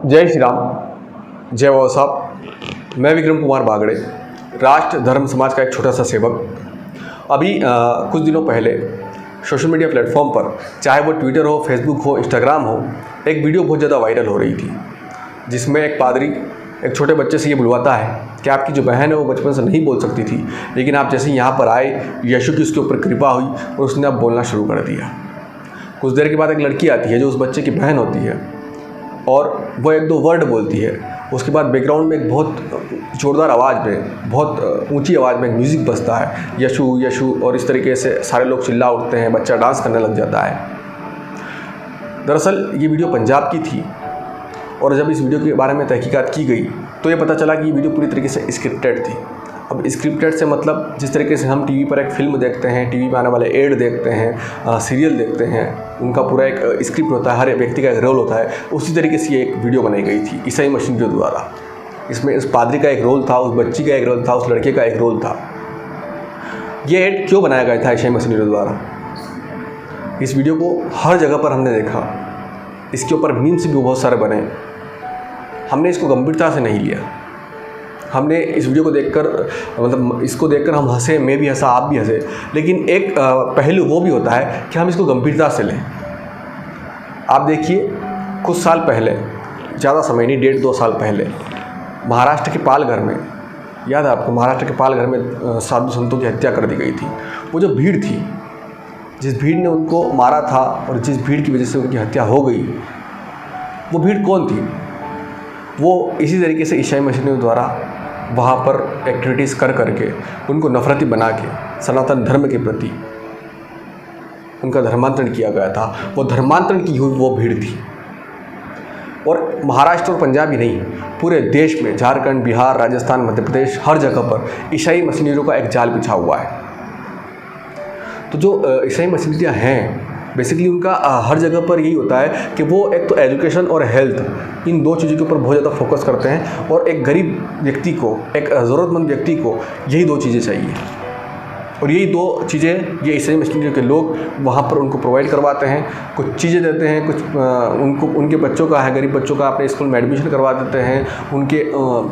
जय श्री राम, जय बाबा साहब। मैं विक्रम कुमार बागड़े, राष्ट्र धर्म समाज का एक छोटा सा सेवक। अभी कुछ दिनों पहले सोशल मीडिया प्लेटफॉर्म पर, चाहे वो ट्विटर हो, फेसबुक हो, इंस्टाग्राम हो, एक वीडियो बहुत ज़्यादा वायरल हो रही थी, जिसमें एक पादरी एक छोटे बच्चे से ये बुलवाता है कि आपकी जो बहन है वो बचपन से नहीं बोल सकती थी, लेकिन आप जैसे यहाँ पर आए, यीशु की उसके ऊपर कृपा हुई और उसने अब बोलना शुरू कर दिया। कुछ देर के बाद एक लड़की आती है जो उस बच्चे की बहन होती है और वो एक दो वर्ड बोलती है। उसके बाद बैकग्राउंड में एक बहुत जोरदार आवाज़ में, बहुत ऊंची आवाज़ में म्यूज़िक बजता है, यशु यशु, और इस तरीके से सारे लोग चिल्ला उठते हैं, बच्चा डांस करने लग जाता है। दरअसल ये वीडियो पंजाब की थी और जब इस वीडियो के बारे में तहकीकात की गई तो ये पता चला कि ये वीडियो पूरी तरीके से स्क्रिप्टेड थी। अब स्क्रिप्टेड से मतलब जिस तरीके से हम टीवी पर एक फ़िल्म देखते हैं, टीवी पर आने वाले एड देखते हैं, सीरियल देखते हैं, उनका पूरा एक स्क्रिप्ट होता है, हर व्यक्ति का एक रोल होता है, उसी तरीके से ये एक वीडियो बनाई गई थी ईसाई मशीनरियों द्वारा। इसमें उस पादरी का एक रोल था, उस बच्ची का एक रोल था, उस लड़के का एक रोल था। ये एड क्यों बनाया गया था ईसाई मशीनरियों द्वारा? इस वीडियो को हर जगह पर हमने देखा, इसके ऊपर मीम्स भी बहुत सारे बने। हमने इसको गंभीरता से नहीं लिया। हमने इस वीडियो को देखकर, मतलब इसको देखकर हम हंसे, मैं भी हंसा, आप भी हंसे, लेकिन एक पहलू वो भी होता है कि हम इसको गंभीरता से लें। आप देखिए, कुछ साल पहले, ज़्यादा समय नहीं, 1.5-2 साल पहले महाराष्ट्र के पालघर में, याद है आपको, महाराष्ट्र के पालघर में साधु संतों की हत्या कर दी गई थी। वो जो भीड़ थी, जिस भीड़ ने उनको मारा था और जिस भीड़ की वजह से उनकी हत्या हो गई, वो भीड़ कौन थी? वो इसी तरीके से ईसाई मशीनरियों द्वारा वहाँ पर एक्टिविटीज़ कर करके उनको नफरती बना के सनातन धर्म के प्रति उनका धर्मांतरण किया गया था। वो धर्मांतरण की हुई वो भीड़ थी। और महाराष्ट्र और पंजाब ही नहीं, पूरे देश में, झारखंड, बिहार, राजस्थान, मध्य प्रदेश, हर जगह पर ईसाई मशीनरियों का एक जाल बिछा हुआ है। तो जो ईसाई मशीनरियाँ हैं, बेसिकली उनका हर जगह पर यही होता है कि वो एक तो एजुकेशन और हेल्थ, इन दो चीज़ों के ऊपर बहुत ज़्यादा फोकस करते हैं। और एक गरीब व्यक्ति को, एक ज़रूरतमंद व्यक्ति को यही दो चीज़ें चाहिए, और यही दो चीज़ें ये ईसाई मशीनरियों के लोग वहाँ पर उनको प्रोवाइड करवाते हैं। कुछ चीज़ें देते हैं, कुछ उनको, उनके बच्चों का है, गरीब बच्चों का अपने स्कूल में एडमिशन करवा देते हैं, उनके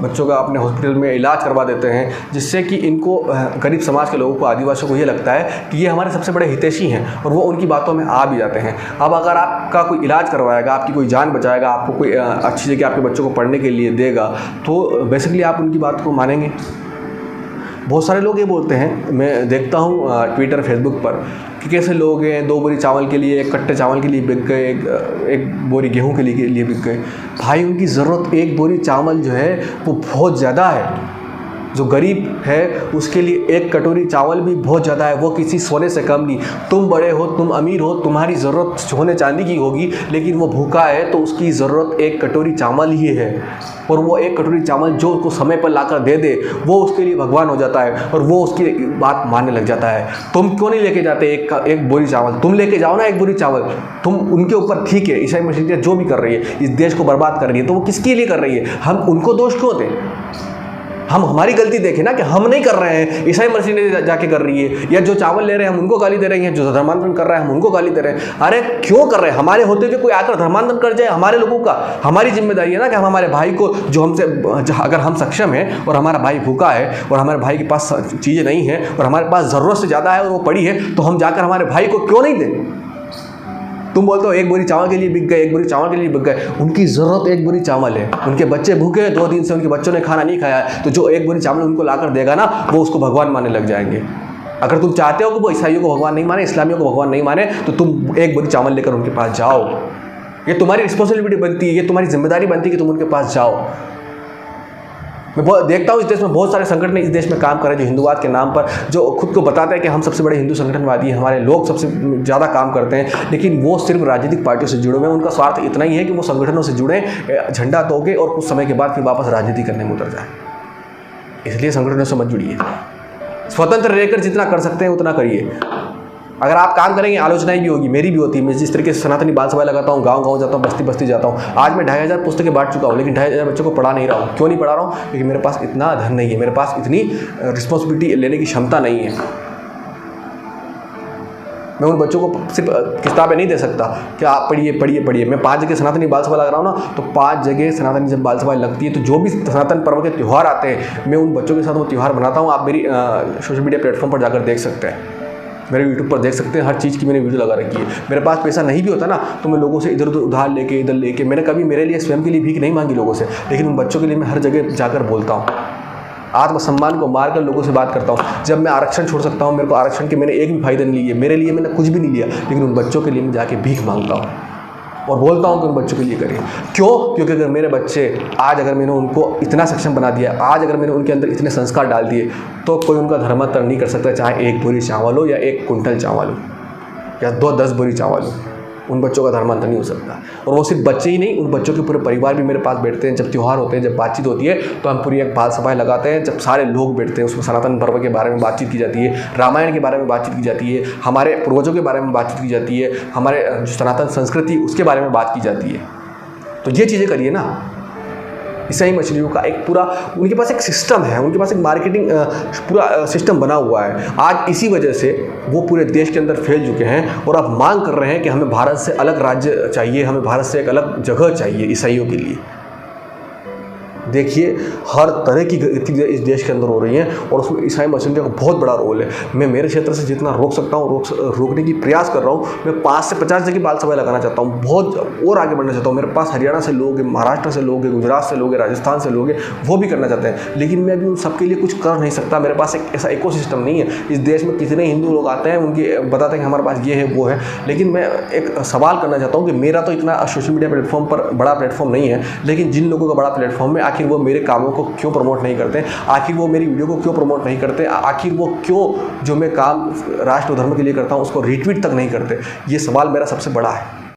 बच्चों का अपने हॉस्पिटल में इलाज करवा देते हैं, जिससे कि इनको, गरीब समाज के लोगों को, आदिवासियों को ये लगता है कि ये हमारे सबसे बड़े हितैषी हैं और वो उनकी बातों में आ भी जाते हैं। अब अगर आपका कोई इलाज करवाएगा, आपकी कोई जान बचाएगा, आपको कोई अच्छी जगह आपके बच्चों को पढ़ने के लिए देगा, तो बेसिकली आप उनकी बात को मानेंगे। बहुत सारे लोग ये बोलते हैं, मैं देखता हूँ ट्विटर, फेसबुक पर, कि कैसे लोग हैं 2 बोरी चावल के लिए, 1 कट्टे चावल के लिए बिक गए, एक बोरी गेहूं के लिए बिक गए। भाई, उनकी ज़रूरत 1 बोरी चावल जो है वो बहुत ज़्यादा है। जो गरीब है उसके लिए 1 कटोरी चावल भी बहुत ज़्यादा है, वो किसी सोने से कम नहीं। तुम बड़े हो, तुम अमीर हो, तुम्हारी ज़रूरत सोने चांदी की होगी, लेकिन वो भूखा है तो उसकी ज़रूरत 1 कटोरी चावल ही है। और वो 1 कटोरी चावल जो उसको समय पर लाकर दे दे, वो उसके लिए भगवान हो जाता है और वो उसकी बात मानने लग जाता है। तुम क्यों नहीं लेके जाते 1 बोरी चावल? तुम लेके जाओ ना 1 बोरी चावल। तुम उनके ऊपर, ठीक है, ईसाई मशीनरियाँ जो भी कर रही है, इस देश को बर्बाद कर रही है, तो वो किसके लिए कर रही है? हम उनको दोष क्यों दें? हम हमारी गलती देखें ना, कि हम नहीं कर रहे हैं, ईसाई मशीनरी जाके कर रही है, या जो चावल ले रहे हैं हम उनको गाली दे रहे हैं, जो धर्मांतरण कर रहा है हम उनको गाली दे रहे हैं। अरे क्यों कर रहे हैं? हमारे होते हुए कोई आकर धर्मांतरण कर जाए, हमारे लोगों का, हमारी जिम्मेदारी है ना कि हम हमारे भाई को, जो हमसे, अगर हम सक्षम हैं और हमारा भाई भूखा है और हमारे भाई के पास चीज़ें नहीं है और हमारे पास ज़रूरत से ज़्यादा है और वो पड़ी है, तो हम जाकर हमारे भाई को क्यों नहीं दें? तुम बोलते हो 1 बोरी चावल के लिए बिक गए, 1 बोरी चावल के लिए बिक गए। उनकी ज़रूरत 1 बोरी चावल है, उनके बच्चे भूखे हैं, 2 दिन से उनके बच्चों ने खाना नहीं खाया है, तो जो 1 बोरी चावल उनको लाकर देगा ना, वो उसको भगवान मानने लग जाएंगे। अगर तुम चाहते हो कि वो ईसाइयों को भगवान नहीं माने, इस्लामियों को भगवान नहीं माने, तो तुम 1 बोरी चावल लेकर उनके पास जाओ। ये तुम्हारी रिस्पॉन्सिबिलिटी बनती है, ये तुम्हारी जिम्मेदारी बनती है कि तुम उनके पास जाओ। मैं देखता हूँ इस देश में बहुत सारे संगठन इस देश में काम कर रहे हैं, जो हिंदुवाद के नाम पर, जो खुद को बताते हैं कि हम सबसे बड़े हिंदू संगठनवादी हैं, हमारे लोग सबसे ज़्यादा काम करते हैं, लेकिन वो सिर्फ राजनीतिक पार्टियों से जुड़े हुए हैं। उनका स्वार्थ इतना ही है कि वो संगठनों से जुड़े, झंडा तोड़े और कुछ समय के बाद फिर वापस राजनीति करने में उतर जाए। इसलिए संगठनों से मत जुड़िए, स्वतंत्र रहकर जितना कर सकते हैं उतना करिए। अगर आप काम करेंगे, आलोचनाएं भी होगी, मेरी भी होती है। मैं जिस तरीके से सनातनी बाल सभा लगाता हूँ, गांव-गांव जाता हूँ, बस्ती-बस्ती जाता हूँ। आज मैं 2500 पुस्तकें बांट चुका हूँ, लेकिन 2500 बच्चों को पढ़ा नहीं रहा हूँ। क्यों नहीं पढ़ा रहा हूँ? क्योंकि मेरे पास इतना धन नहीं है, मेरे पास इतनी रिस्पॉन्सिबिलिटी लेने की क्षमता नहीं है। मैं उन बच्चों को सिर्फ किताबें नहीं दे सकता कि आप पढ़िए पढ़िए पढ़िए। मैं 5 जगह सनातनी बाल सभा लगा रहा हूँ ना, तो 5 जगह सनातनी जब बाल सभा लगती है तो जो भी सनातन पर्व के त्यौहार आते हैं मैं उन बच्चों के साथ वो त्यौहार बनाता हूँ। आप मेरी सोशल मीडिया प्लेटफॉर्म पर जाकर देख सकते हैं, मेरे यूट्यूब पर देख सकते हैं, हर चीज़ की मैंने वीडियो लगा रखी है। मेरे पास पैसा नहीं भी होता ना तो मैं लोगों से इधर उधर उधार लेके इधर लेके, मैंने कभी मेरे लिए स्वयं के लिए भीख नहीं मांगी लोगों से, लेकिन उन बच्चों के लिए मैं हर जगह जाकर बोलता हूँ। आत्मसम्मान को मार कर लोगों से बात करता हूँ। जब मैं आरक्षण छोड़ सकता हूँ, मेरे को आरक्षण के मैंने एक भी फायदा नहीं लिए, मेरे लिए मैंने कुछ भी नहीं लिया, लेकिन उन बच्चों के लिए मैं जाके भीख मांगता हूँ और बोलता हूँ कि उन बच्चों के लिए करिए। क्यों? क्योंकि अगर मेरे बच्चे आज अगर मैंने उनको इतना सक्षम बना दिया, आज अगर मैंने उनके अंदर इतने संस्कार डाल दिए, तो कोई उनका धर्मांतरण नहीं कर सकता, चाहे 1 बोरी चावल हो या 1 कुंटल चावल हो या 10 बोरी चावल हो। उन बच्चों का धर्मांतर नहीं हो सकता। और वो सिर्फ बच्चे ही नहीं, उन बच्चों के पूरे परिवार भी मेरे पास बैठते हैं। जब त्यौहार होते हैं, जब बातचीत होती है, तो हम पूरी एक बाल सभाएँ लगाते हैं, जब सारे लोग बैठते हैं, उसमें सनातन पर्व के बारे में बातचीत की जाती है, रामायण के बारे में बातचीत की जाती है, हमारे पूर्वजों के बारे में बातचीत की जाती है, हमारे जो सनातन संस्कृति उसके बारे में बात की जाती है। तो ये चीज़ें करिए ना। ईसाई मछलियों का एक पूरा उनके पास एक सिस्टम है, उनके पास एक मार्केटिंग पूरा सिस्टम बना हुआ है। आज इसी वजह से वो पूरे देश के अंदर फैल चुके हैं और अब मांग कर रहे हैं कि हमें भारत से अलग राज्य चाहिए, हमें भारत से एक अलग जगह चाहिए ईसाइयों के लिए। देखिए हर तरह की गतिविधियाँ इस देश के अंदर हो रही हैं और उसमें ईसाई मछलियों का बहुत बड़ा रोल है। मैं मेरे क्षेत्र से जितना रोक सकता हूँ रोकने की प्रयास कर रहा हूँ। मैं 5 से 50 जगह बाल सभा लगाना चाहता हूँ, बहुत और आगे बढ़ना चाहता हूँ। मेरे पास हरियाणा से लोग हैं, महाराष्ट्र से लोग हैं, गुजरात से लोग हैं, राजस्थान से लोग हैं, वो भी करना चाहते हैं, लेकिन मैं अभी उन सबके लिए कुछ कर नहीं सकता। मेरे पास एक ऐसा इकोसिस्टम नहीं है। इस देश में कितने हिंदू लोग आते हैं, उनके बताते हैं कि हमारे पास ये है वो है, लेकिन मैं एक सवाल करना चाहता हूँ कि मेरा तो इतना सोशल मीडिया प्लेटफॉर्म पर बड़ा प्लेटफॉर्म नहीं है, लेकिन जिन लोगों का बड़ा प्लेटफॉर्म है, आखिर वो मेरे कामों को क्यों प्रमोट नहीं करते? आखिर वो मेरी वीडियो को क्यों प्रमोट नहीं करते? आखिर वो क्यों जो मैं काम राष्ट्र धर्म के लिए करता हूँ उसको रिट्वीट तक नहीं करते? ये सवाल मेरा सबसे बड़ा है।